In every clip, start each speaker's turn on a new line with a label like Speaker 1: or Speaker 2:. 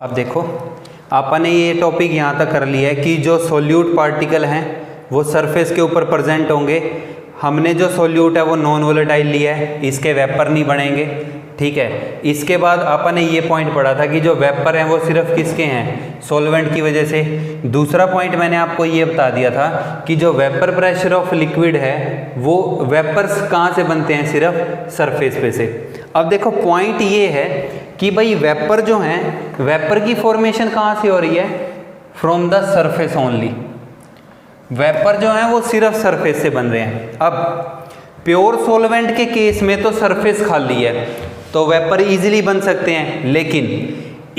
Speaker 1: अब देखो अपन ने ये टॉपिक यहाँ तक कर लिया है कि जो सोल्यूट पार्टिकल हैं वो सरफेस के ऊपर प्रेजेंट होंगे। हमने जो सोल्यूट है वो नॉन वोलेटाइल लिया है, इसके वेपर नहीं बनेंगे, ठीक है। इसके बाद अपन ने ये पॉइंट पढ़ा था कि जो वेपर हैं वो सिर्फ किसके हैं, सोल्वेंट की वजह से। दूसरा पॉइंट मैंने आपको ये बता दिया था कि जो वेपर प्रेशर ऑफ लिक्विड है वो वेपर्स कहाँ से बनते हैं, सिर्फ सरफेस पे से। अब देखो पॉइंट ये है कि भाई वेपर जो हैं, वेपर की फॉर्मेशन कहाँ से हो रही है, from the surface only. Vapour जो है वो सिर्फ सरफेस से बन रहे हैं। अब प्योर सॉल्वेंट के केस में तो सरफेस खाली है तो वेपर इजीली बन सकते हैं, लेकिन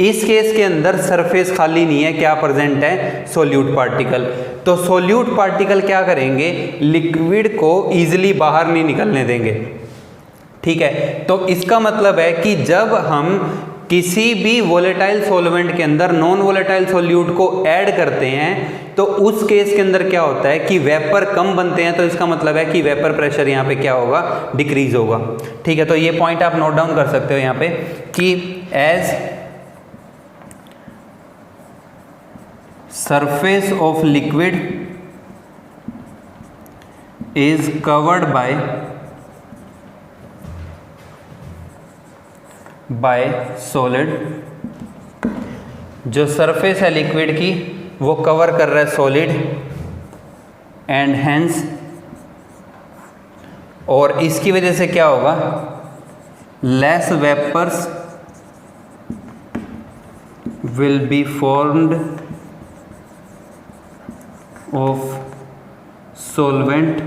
Speaker 1: इस केस के अंदर सरफेस खाली नहीं है, क्या प्रेजेंट है, सोल्यूट पार्टिकल। तो सोल्यूट पार्टिकल क्या करेंगे, लिक्विड को इजीली बाहर नहीं निकलने देंगे, ठीक है। तो इसका मतलब है कि जब हम किसी भी वोलेटाइल सॉल्वेंट के अंदर नॉन वोलेटाइल सोल्यूट को ऐड करते हैं तो उस केस के अंदर क्या होता है कि वेपर कम बनते हैं, तो इसका मतलब है कि वेपर प्रेशर यहाँ पे क्या होगा, डिक्रीज होगा, ठीक है। तो ये पॉइंट आप नोट डाउन कर सकते हो यहाँ पे कि as surface of liquid is covered by solid, जो सरफेस है लिक्विड की वो कवर कर रहा है सॉलिड, एंड हेंस, और इसकी वजह से क्या होगा, less vapours will be formed of solvent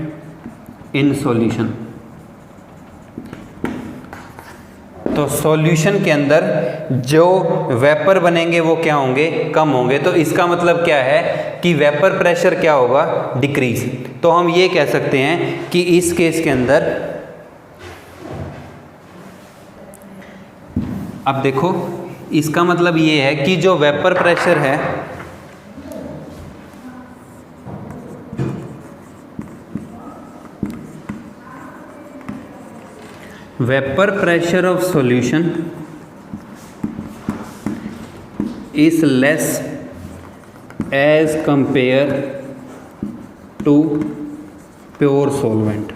Speaker 1: in solution. तो सॉल्यूशन के अंदर जो वेपर बनेंगे वो क्या होंगे, कम होंगे। तो इसका मतलब क्या है कि वेपर प्रेशर क्या होगा, डिक्रीज। तो हम ये कह सकते हैं कि इस केस के अंदर, अब देखो इसका मतलब ये है कि जो वेपर प्रेशर है vapour pressure of solution is less as compare to pure solvent.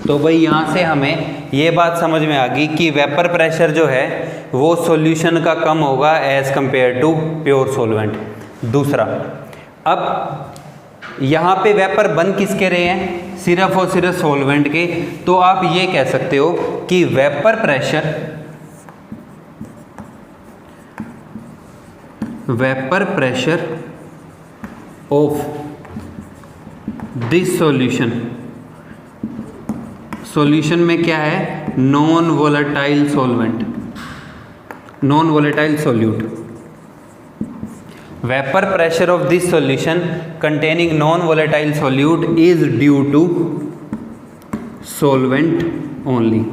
Speaker 1: तो भाई यहाँ से हमें ये बात समझ में आ गई कि वेपर प्रेशर जो है वो सॉल्यूशन का कम होगा as compare to pure solvent. दूसरा, अब यहाँ पे वेपर बन किसके रहे हैं, सिर्फ और सिर्फ सॉल्वेंट के। तो आप ये कह सकते हो कि vapour pressure of this solution में क्या है, non volatile solute. Vapor pressure of this solution containing non-volatile solute is due to solvent only।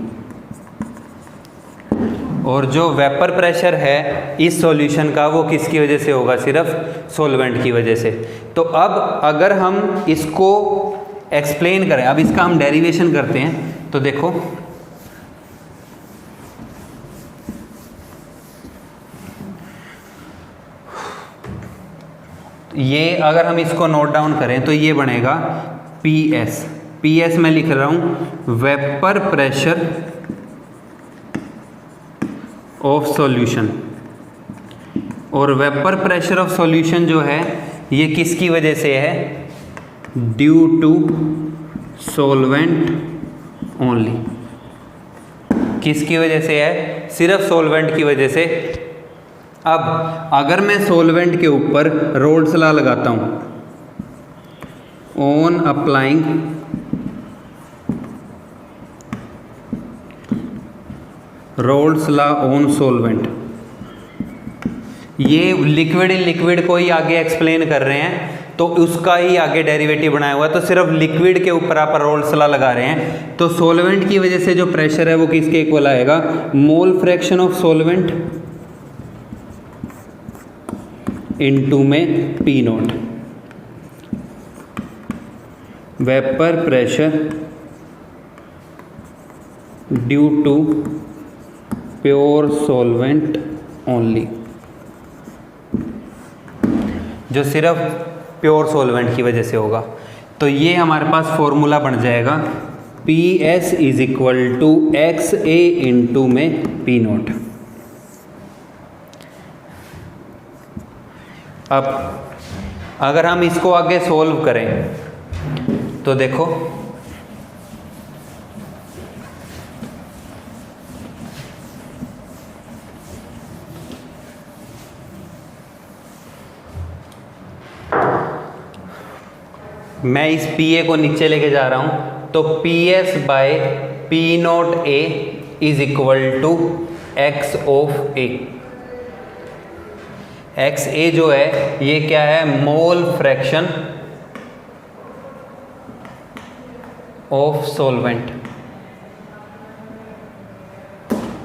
Speaker 1: और जो वेपर प्रेशर है इस सॉल्यूशन का वो किसकी वजह से होगा, सिर्फ सॉल्वेंट की वजह से। तो अब अगर हम इसको एक्सप्लेन करें, अब इसका हम डेरिवेशन करते हैं, तो देखो ये अगर हम इसको नोट डाउन करें तो ये बनेगा PS मैं लिख रहा हूँ वेपर प्रेशर ऑफ सॉल्यूशन। और वेपर प्रेशर ऑफ सॉल्यूशन जो है ये किसकी वजह से है, ड्यू टू सॉल्वेंट ओनली। किसकी वजह से है, सिर्फ सॉल्वेंट की वजह से। अब अगर मैं सॉल्वेंट के ऊपर रोल्स लॉ लगाता हूं, on applying roles law on solvent, ये लिक्विड इन लिक्विड को ही आगे एक्सप्लेन कर रहे हैं तो उसका ही आगे डेरिवेटिव बनाया हुआ है। तो सिर्फ लिक्विड के ऊपर आप रोल्स लॉ लगा रहे हैं, तो सॉल्वेंट की वजह से जो प्रेशर है वो किसके इक्वल आएगा, mole fraction of solvent into में P naught. Vapour pressure due to pure solvent only, जो सिर्फ प्योर सॉल्वेंट की वजह से होगा। तो ये हमारे पास फॉर्मूला बन जाएगा PS is equal to XA into में P नोट। अब अगर हम इसको आगे सोल्व करें तो देखो मैं इस PA को नीचे लेके जा रहा हूं, तो PS by P naught A is equal to X of A। XA जो है ये क्या है, mole fraction of solvent,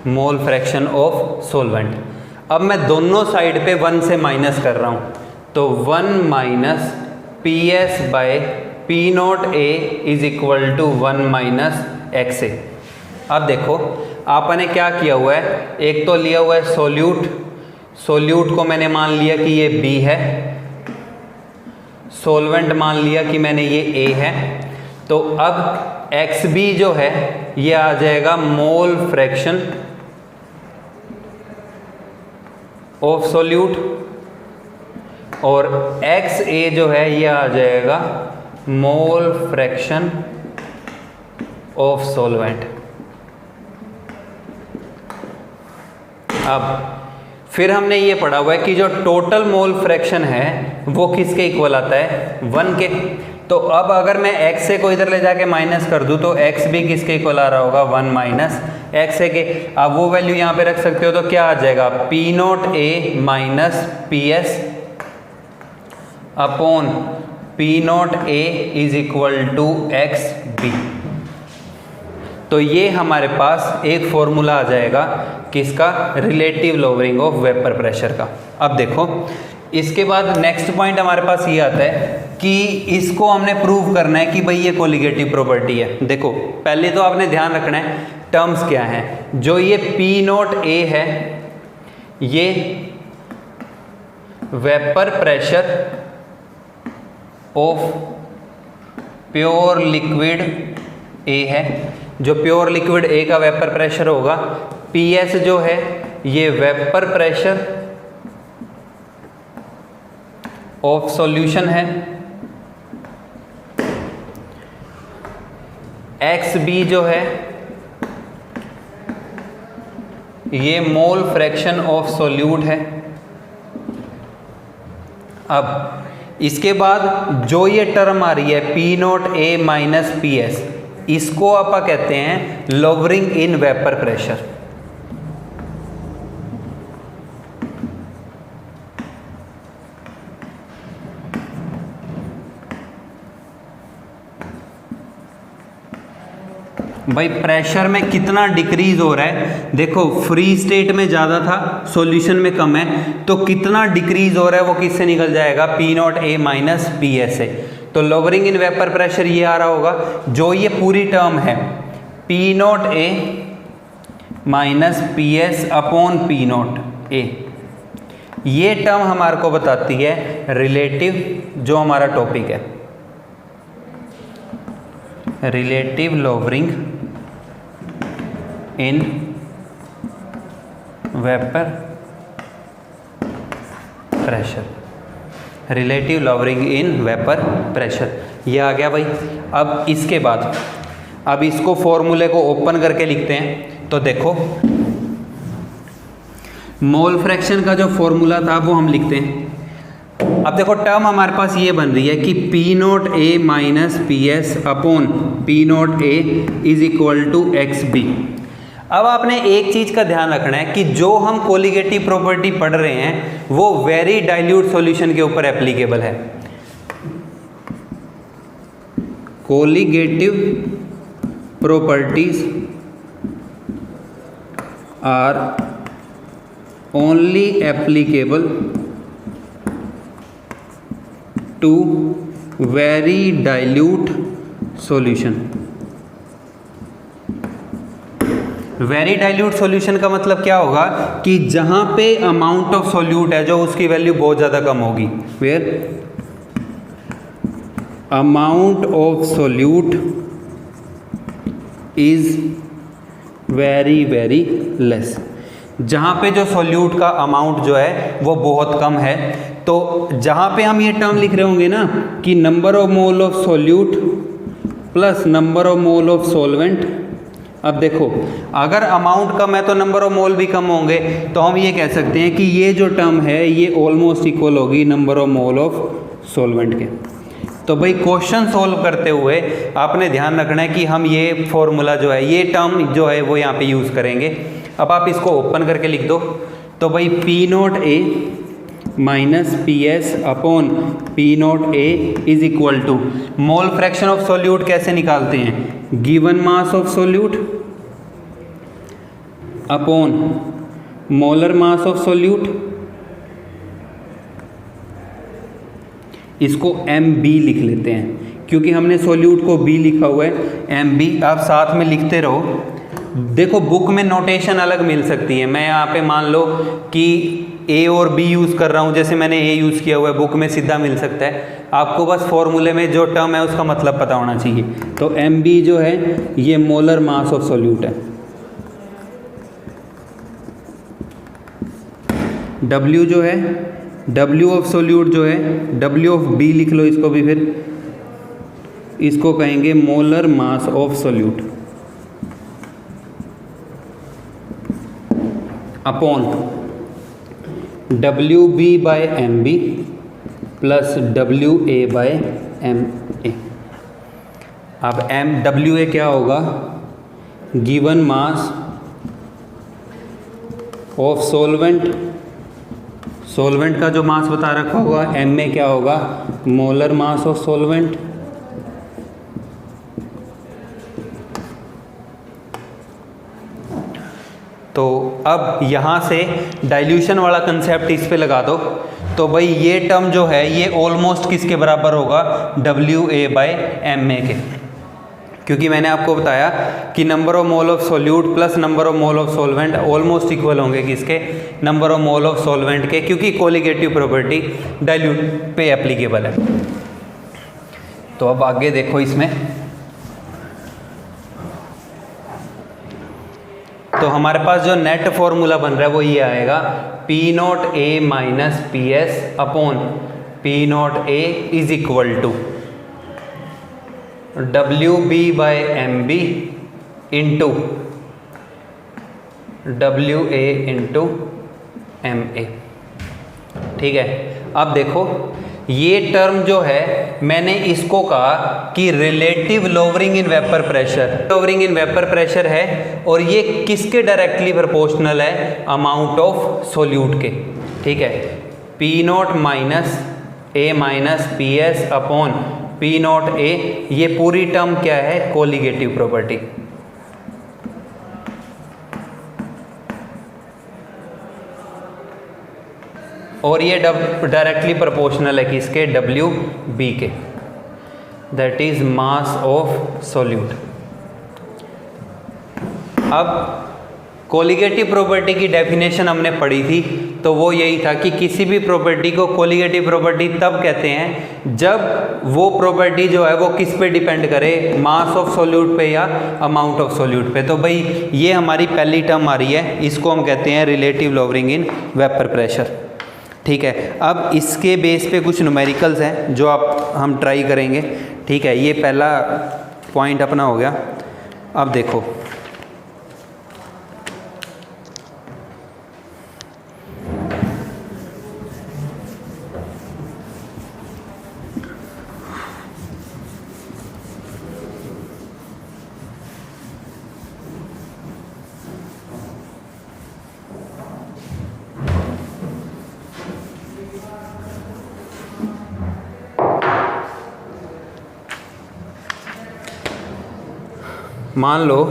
Speaker 1: mole fraction of solvent. अब मैं दोनों साइड पे 1 से माइनस कर रहा हूं, तो 1 minus PS by P naught A is equal to 1 minus XA। अब देखो आपने क्या किया हुआ है, एक तो लिया हुआ है सोल्यूट, सोल्यूट को मैंने मान लिया कि ये B है, सॉल्वेंट मान लिया कि मैंने ये A है। तो अब XB जो है ये आ जाएगा मोल फ्रैक्शन ऑफ सोल्यूट, और XA जो है ये आ जाएगा मोल फ्रैक्शन ऑफ सॉल्वेंट। अब फिर हमने ये पढ़ा हुआ है कि जो टोटल मोल फ्रैक्शन है वो किसके इक्वल आता है, 1 के। तो अब अगर मैं XA को इधर ले जाके माइनस कर दूं तो XB किसके इक्वल आ रहा होगा, 1 माइनस XA के। अब वो वैल्यू यहाँ पे रख सकते हो तो क्या आ जाएगा, P naught A minus PS upon P naught A is equal to XB। तो ये हमारे पास एक फॉर्मूला आ जाएगा किसका, relative lowering of vapour pressure का। अब देखो इसके बाद नेक्स्ट पॉइंट हमारे पास ये आता है कि इसको हमने प्रूव करना है कि भाई ये कोलिगेटिव प्रॉपर्टी है। देखो पहले तो आपने ध्यान रखना है टर्म्स क्या हैं। जो ये P नोट A है ये vapour pressure of pure liquid A है, जो प्योर लिक्विड A का वेपर प्रेशर होगा। PS जो है ये वेपर प्रेशर ऑफ सॉल्यूशन है। XB जो है ये मोल फ्रैक्शन ऑफ सोल्यूट है। अब इसके बाद जो ये टर्म आ रही है P naught A minus PS, इसको आप कहते हैं लोअरिंग इन वेपर प्रेशर। भाई प्रेशर में कितना डिक्रीज हो रहा है, देखो फ्री स्टेट में ज़्यादा था, सॉल्यूशन में कम है, तो कितना डिक्रीज हो रहा है वो किससे निकल जाएगा, P naught A minus PS से। तो लोअरिंग इन वेपर प्रेशर ये आ रहा होगा। जो ये पूरी टर्म है P naught A minus PS upon P naught A, ये टर्म हमारे को बताती है रिलेटिव, जो हमारा टॉपिक है relative lowering in vapour pressure, relative lowering in vapour pressure, ये आ गया भाई। अब इसके बाद अब इसको फॉर्मूले को ओपन करके लिखते हैं। तो देखो मोल फ्रैक्शन का जो फॉर्मूला था वो हम लिखते हैं। अब देखो टर्म हमारे पास ये बन रही है कि P naught A minus PS upon P naught A is equal to XB। अब आपने एक चीज़ का ध्यान रखना है कि जो हम कोलिगेटिव प्रॉपर्टी पढ़ रहे हैं वो वेरी डाइल्यूट सॉल्यूशन के ऊपर एप्लीकेबल है। Colligative properties are only applicable to very dilute solution. Very dilute solution का मतलब क्या होगा कि जहां पे अमाउंट ऑफ सॉल्यूट है जो उसकी वैल्यू बहुत ज़्यादा कम होगी, where amount of solute is very very less. जहाँ पे जो सॉल्यूट का अमाउंट जो है वो बहुत कम है, तो जहाँ पे हम ये टर्म लिख रहे होंगे ना कि number of mole of solute plus number of mole of solvent. अब देखो अगर अमाउंट कम है तो नंबर ऑफ मोल भी कम होंगे, तो हम ये कह सकते हैं कि ये जो टर्म है ये ऑलमोस्ट इक्वल होगी number of mole of solvent के। तो भाई क्वेश्चन सोल्व करते हुए आपने ध्यान रखना है कि हम ये फॉर्मूला जो है, ये टर्म जो है वो यहाँ पे यूज़ करेंगे। अब आप इसको ओपन करके लिख दो, तो भाई P naught A minus P S upon P naught A is equal to mole fraction of solute कैसे निकालते हैं, given mass of solute upon molar mass of solute, इसको एम बी लिख लेते हैं क्योंकि हमने सॉल्यूट को बी लिखा हुआ है, एम बी आप साथ में लिखते रहो। देखो बुक में नोटेशन अलग मिल सकती है, मैं यहाँ पे मान लो कि ए और बी यूज़ कर रहा हूँ, जैसे मैंने ए यूज़ किया हुआ है, बुक में सीधा मिल सकता है। आपको बस फॉर्मूले में जो टर्म है उसका मतलब पता होना चाहिए। तो एम बी जो है ये मोलर मास ऑफ सॉल्यूट है, डब्ल्यू जो है डब्ल्यू ऑफ सॉल्यूट जो है डब्ल्यू ऑफ बी लिख लो इसको भी, फिर इसको कहेंगे molar mass of solute upon W B by M B plus W A by M A. अब एम डब्ल्यू ए क्या होगा, given mass of solvent, solvent का जो मास बता रखा होगा, एम में क्या होगा, मोलर मास ऑफ सॉल्वेंट तो अब यहाँ से डाइल्यूशन वाला कंसेप्ट इस पे लगा दो, तो भाई ये टर्म जो है ये ऑलमोस्ट किसके बराबर होगा, W A by M A के, क्योंकि मैंने आपको बताया कि number of mole of solute plus number of mole of solvent almost equal होंगे किसके, number of mole of solvent के, क्योंकि कोलिगेटिव प्रॉपर्टी डाइल्यूट पे एप्लीकेबल है। तो अब आगे देखो इसमें, तो हमारे पास जो नेट फॉर्मूला बन रहा है वो ये आएगा, P naught A minus P S upon P naught A is equal to W B by M B into W A into M A. ठीक है, अब देखो ये टर्म जो है मैंने इसको कहा कि relative lowering in vapour pressure, lowering in vapour pressure है, और ये किसके डायरेक्टली प्रोपोर्शनल है, अमाउंट ऑफ सॉल्यूट के। ठीक है, P not minus A minus P S upon P naught ए, ये पूरी टर्म क्या है, कोलिगेटिव प्रॉपर्टी। और ये डायरेक्टली प्रोपोर्शनल है किसके, डब्ल्यू बी के, that is mass of solute. अब कोलिगेटिव प्रॉपर्टी की डेफिनेशन हमने पढ़ी थी, तो वो यही था कि किसी भी प्रॉपर्टी को कोलिगेटिव प्रॉपर्टी तब कहते हैं जब वो प्रॉपर्टी जो है वो किस पे डिपेंड करे, मास ऑफ सॉल्यूट पे या अमाउंट ऑफ सॉल्यूट पे। तो भाई ये हमारी पहली टर्म आ रही है, इसको हम कहते हैं relative lowering in vapour pressure. ठीक है, अब इसके बेस पे कुछ न्यूमेरिकल्स हैं जो हम ट्राई करेंगे। ठीक है, ये पहला पॉइंट अपना हो गया। अब देखो मान लो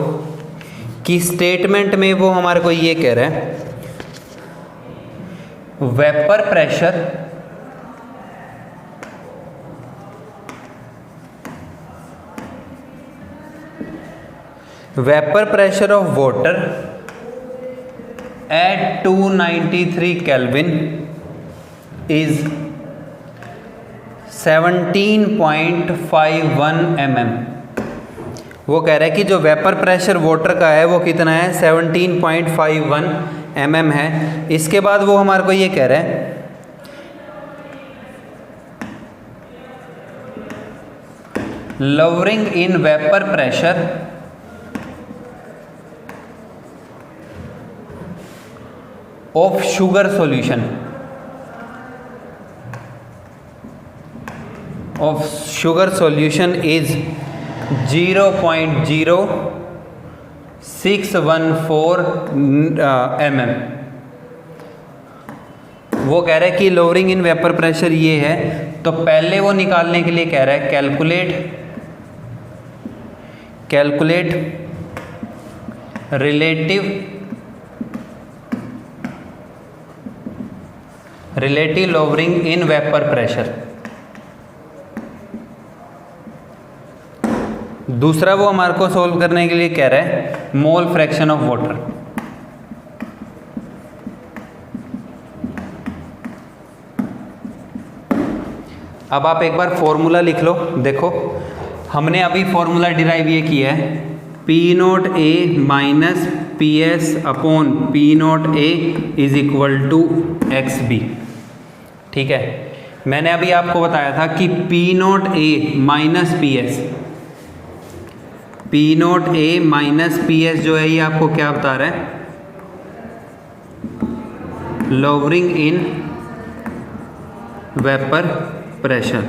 Speaker 1: कि स्टेटमेंट में वो हमारे को ये कह रहा है, vapour pressure vapour pressure of water at 293 Kelvin is 17.51 mm। वो कह रहा है कि जो वेपर प्रेशर वाटर का है वो कितना है, 17.51 mm है। इसके बाद वो हमारे को ये कह रहा है lowering in vapor pressure of sugar solution is 0.0614 mm। वो कह रहा है कि लोअरिंग इन वेपर प्रेशर ये है, तो पहले वो निकालने के लिए कह रहा है calculate relative lowering in vapour pressure. दूसरा वो हमारे को सोल्व करने के लिए कह रहा है मोल फ्रैक्शन ऑफ वाटर। अब आप एक बार फॉर्मूला लिख लो। देखो हमने अभी फॉर्मूला डिराइव ये किया है, P naught A minus P S upon P naught A is equal to XB। ठीक है, मैंने अभी आपको बताया था कि P naught A minus P S, P naught A minus P S जो है ये आपको क्या बता रहा है, लोअरिंग इन वेपर प्रेशर।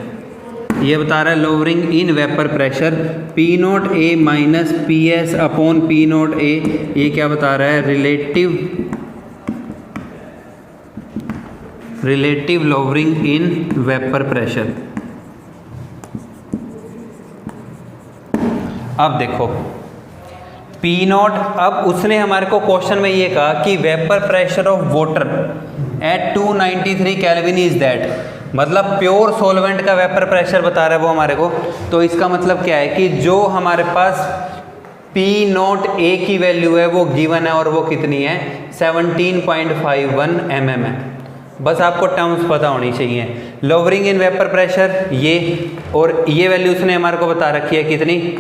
Speaker 1: ये बता रहा है lowering in vapour pressure. P naught A minus P S upon P naught A ये क्या बता रहा है, relative lowering in vapour pressure. अब देखो P नोट, अब उसने हमारे को क्वेश्चन में ये कहा कि vapour pressure of water at 293 kelvin is that, मतलब प्योर सॉल्वेंट का वेपर प्रेशर बता रहा है वो हमारे को। तो इसका मतलब क्या है कि जो हमारे पास P नोट A की वैल्यू है वो गिवन है और वो कितनी है, 17.51 mm है। बस आपको टर्म्स पता होनी चाहिए। लोअरिंग इन वेपर प्रेशर ये, और ये वैल्यू उसने हमारे को बता रखी है कितनी,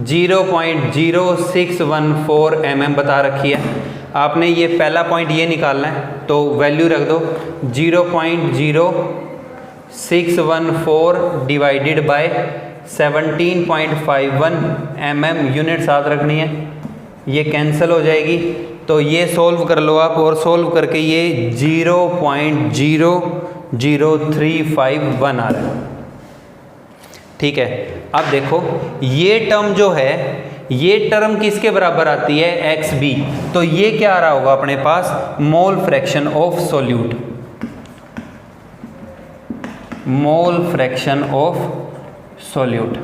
Speaker 1: 0.0614 mm बता रखी है। आपने ये पहला पॉइंट ये निकालना है, तो वैल्यू रख दो 0.0614 डिवाइडेड बाय 17.51 mm, यूनिट साथ रखनी है, ये कैंसिल हो जाएगी। तो ये सोल्व कर लो आप, और सोल्व करके ये 0.00351 आ रहा है। ठीक है, अब देखो ये टर्म जो है, ये टर्म किसके बराबर आती है, XB। तो ये क्या आ रहा होगा अपने पास, mole fraction of solute, mole fraction of solute.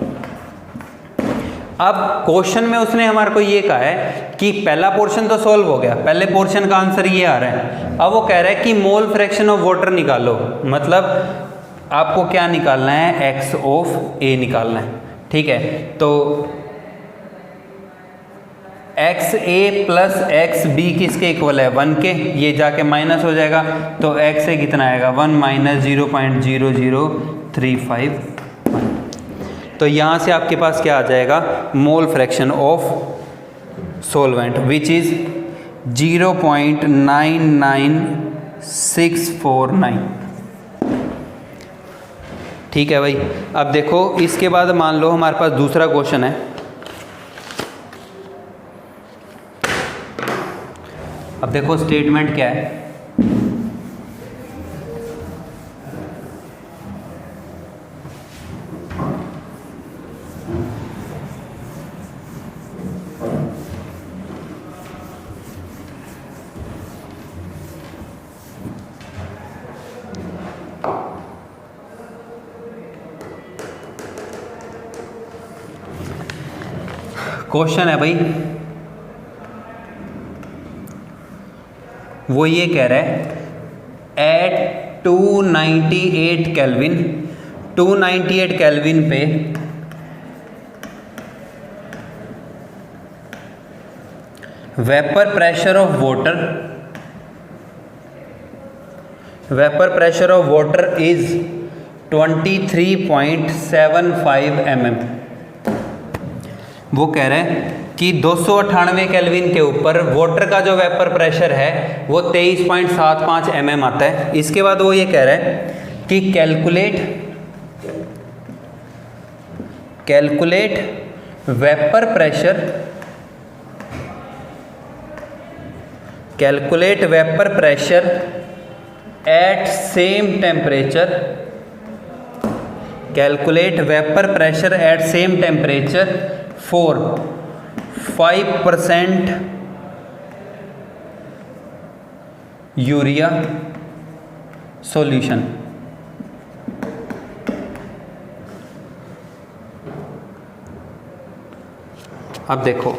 Speaker 1: अब क्वेश्चन में उसने हमारे को ये कहा है कि पहला पोर्शन तो सॉल्व हो गया, पहले पोर्शन का आंसर ये आ रहा है। अब वो कह रहा है कि मोल फ्रैक्शन ऑफ वाटर निकालो, मतलब आपको क्या निकालना है, x ऑफ A निकालना है। ठीक है, तो XA प्लस XB किसके इक्वल है, 1 के, ये जाके माइनस हो जाएगा, तो XA कितना आएगा, 1 माइनस 0.00351। तो यहाँ से आपके पास क्या आ जाएगा, मोल fraction of solvent which is 0.99649। ठीक है भाई। अब देखो इसके बाद मान लो हमारे पास दूसरा क्वेश्चन है। अब देखो स्टेटमेंट क्या है, क्वेश्चन है भाई, वो ये कह रहा है एट 298 केल्विन, 298 केल्विन पे vapour pressure of water is 23.75 mm। वो कह रहे हैं कि 298 केल्विन के ऊपर वाटर का जो वेपर प्रेशर है वो 23.75 mm आता है। इसके बाद वो ये कह रहे हैं कि calculate vapour pressure at same temperature for 5% urea solution. अब देखो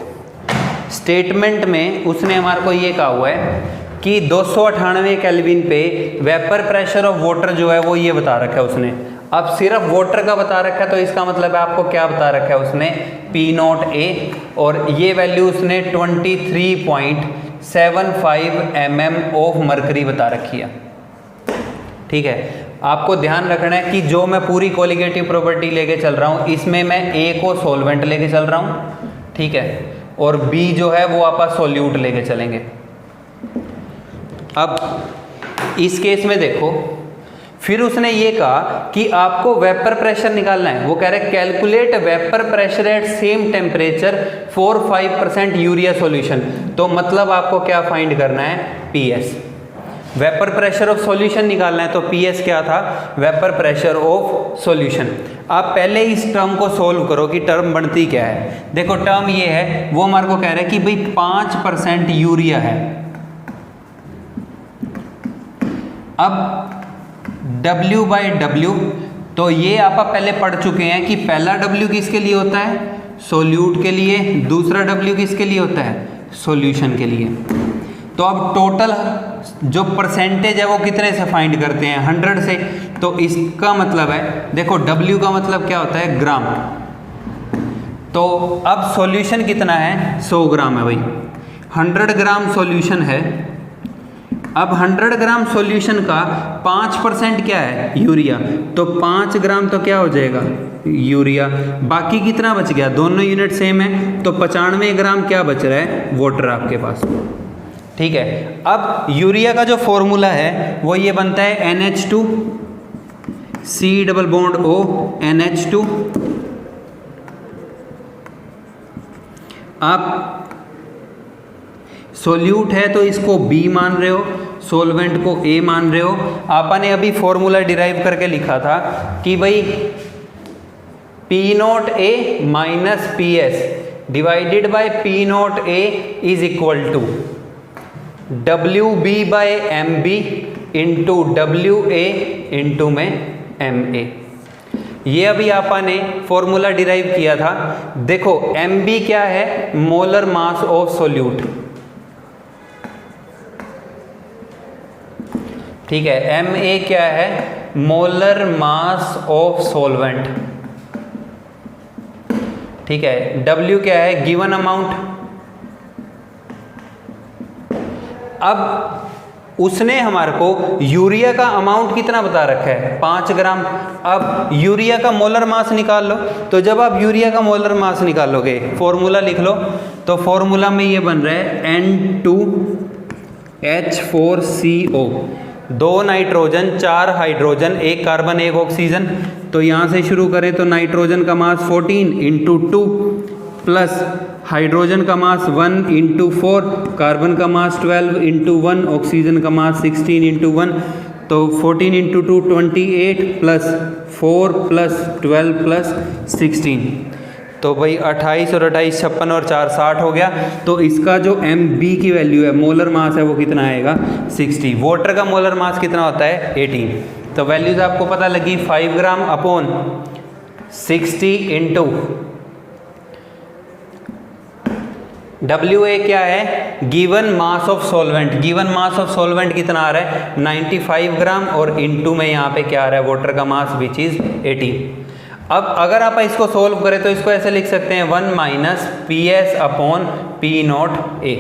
Speaker 1: स्टेटमेंट में उसने हमारे को ये कहा हुआ है कि 298 केल्विन पे वेपर प्रेशर ऑफ वाटर जो है वो ये बता रखा है उसने। अब सिर्फ वाटर का बता रखा है तो इसका मतलब है आपको क्या बता रखा है उसने, P0A, और ये वैल्यू उसने 23.75 mm ऑफ मरकरी बता रखी है। ठीक है, आपको ध्यान रखना है कि जो मैं पूरी कोलिगेटिव प्रॉपर्टी लेके चल रहा हूँ इसमें मैं A को सॉल्वेंट लेके चल रहा हूँ, ठीक है, और B जो है वो आप सॉल्यूट लेके चलेंगे। अब इस केस में देखो फिर उसने ये कहा कि आपको वेपर प्रेशर निकालना है। वो कह रहे calculate vapour pressure at same temperature for 5% urea solution. तो मतलब आपको क्या फाइंड करना है, PS। Vapour pressure of solution निकालना है तो PS क्या था, वेपर प्रेशर ऑफ सॉल्यूशन। आप पहले इस टर्म को सोल्व करो कि टर्म बनती क्या है। देखो टर्म ये है, वो हमारे को कह रहा है कि भाई 5% यूरिया है। अब W/W, तो ये आप पहले पढ़ चुके हैं कि पहला W किसके लिए होता है, सोल्यूट के लिए, दूसरा W किसके लिए होता है, सॉल्यूशन के लिए। तो अब टोटल जो परसेंटेज है वो कितने से फाइंड करते हैं, 100 से। तो इसका मतलब है, देखो W का मतलब क्या होता है, ग्राम। तो अब सॉल्यूशन कितना है, 100 ग्राम है भाई, 100 ग्राम सॉल्यूशन है। अब 100 ग्राम सॉल्यूशन का 5% क्या है, यूरिया। तो 5 ग्राम तो क्या हो जाएगा, यूरिया। बाकी कितना बच गया, दोनों यूनिट सेम है, तो 95 ग्राम क्या बच रहा है, वाटर आपके पास। ठीक है, अब यूरिया का जो फॉर्मूला है वो ये बनता है NH2 C+O NH2। आप सोल्यूट है तो इसको B मान रहे हो, सोलवेंट को A मान रहे हो। आपने अभी फॉर्मूला डिराइव करके लिखा था कि भाई P0A minus PS divided by P0A is equal to WB/MB into WA into में MA। ये अभी आपने फॉर्मूला डिराइव किया था। देखो MB क्या है, मोलर मास ऑफ सोल्यूट, ठीक है। MA क्या है, मोलर मास ऑफ सॉल्वेंट, ठीक है। W क्या है, गिवन अमाउंट। अब उसने हमारे को यूरिया का अमाउंट कितना बता रखा है, 5 ग्राम। अब यूरिया का मोलर मास निकाल लो। तो जब आप यूरिया का मोलर मास निकालोगे, फॉर्मूला लिख लो। तो फॉर्मूला में ये बन रहा है N2H4CO, 2 nitrogen 4 hydrogen 1 carbon 1 oxygen. तो यहाँ से शुरू करें तो नाइट्रोजन का मास 14 इंटू 2 प्लस हाइड्रोजन का मास 1 इंटू 4, कार्बन का मास 12 इंटू 1, ऑक्सीजन का मास 16 इंटू 1। तो 14 इंटू 2 28 प्लस 4 प्लस 12 प्लस 16। तो भाई 28 और 28 56 और 4 60 हो गया। तो इसका जो MB की वैल्यू है, मोलर मास है, वो कितना आएगा, 60। वाटर का मोलर मास कितना होता है, 18। तो वैल्यूज आपको पता लगी, 5 ग्राम अपॉन 60 इंटू WA क्या है, given mass of solvent. Given mass of solvent कितना आ रहा है, 95 ग्राम, और इनटू में यहाँ पे क्या आ रहा है, वाटर का मास विच इज 80। अब अगर आप इसको सोल्व करें तो इसको ऐसे लिख सकते हैं 1 माइनस PS अपॉन P0A।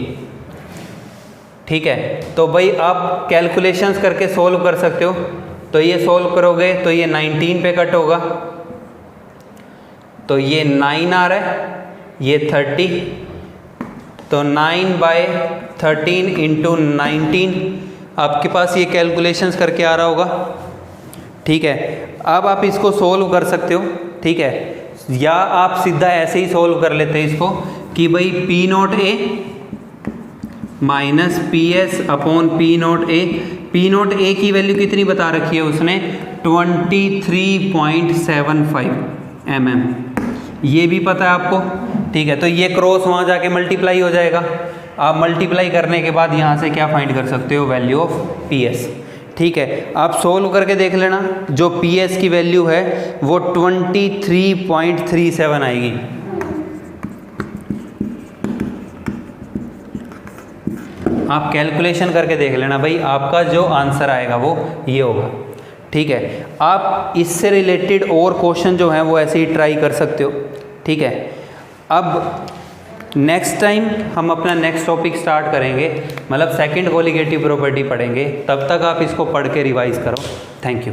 Speaker 1: ठीक है। तो भाई आप कैलकुलेशंस करके सोल्व कर सकते हो। तो ये सोल्व करोगे तो ये 19 पे कट होगा, तो ये 9 आ रहा है, ये 30, तो 9/13 इंटू 19 आपके पास ये कैलकुलेशंस करके आ रहा होगा। ठीक है, अब आप इसको सोल्व कर सकते हो। ठीक है, या आप सीधा ऐसे ही सोल्व कर लेते हैं इसको कि भाई P0A minus PS upon P0A। P0A की वैल्यू कितनी बता रखी है उसने, 23.75 mm, ये भी पता है आपको। ठीक है, तो ये क्रॉस वहाँ जाके मल्टीप्लाई हो जाएगा। आप मल्टीप्लाई करने के बाद यहाँ से क्या फाइंड कर सकते हो, वैल्यू ऑफ PS। ठीक है, आप सोल्व करके देख लेना, जो PS की वैल्यू है वो 23.37 आएगी। आप कैलकुलेशन करके देख लेना भाई, आपका जो आंसर आएगा वो ये होगा। ठीक है, आप इससे रिलेटेड और क्वेश्चन जो हैं वो ऐसे ही ट्राई कर सकते हो। ठीक है, अब नेक्स्ट टाइम हम अपना नेक्स्ट टॉपिक स्टार्ट करेंगे, मतलब सेकंड कोलिगेटिव प्रॉपर्टी पढ़ेंगे। तब तक आप इसको पढ़ के रिवाइज करो। Thank you.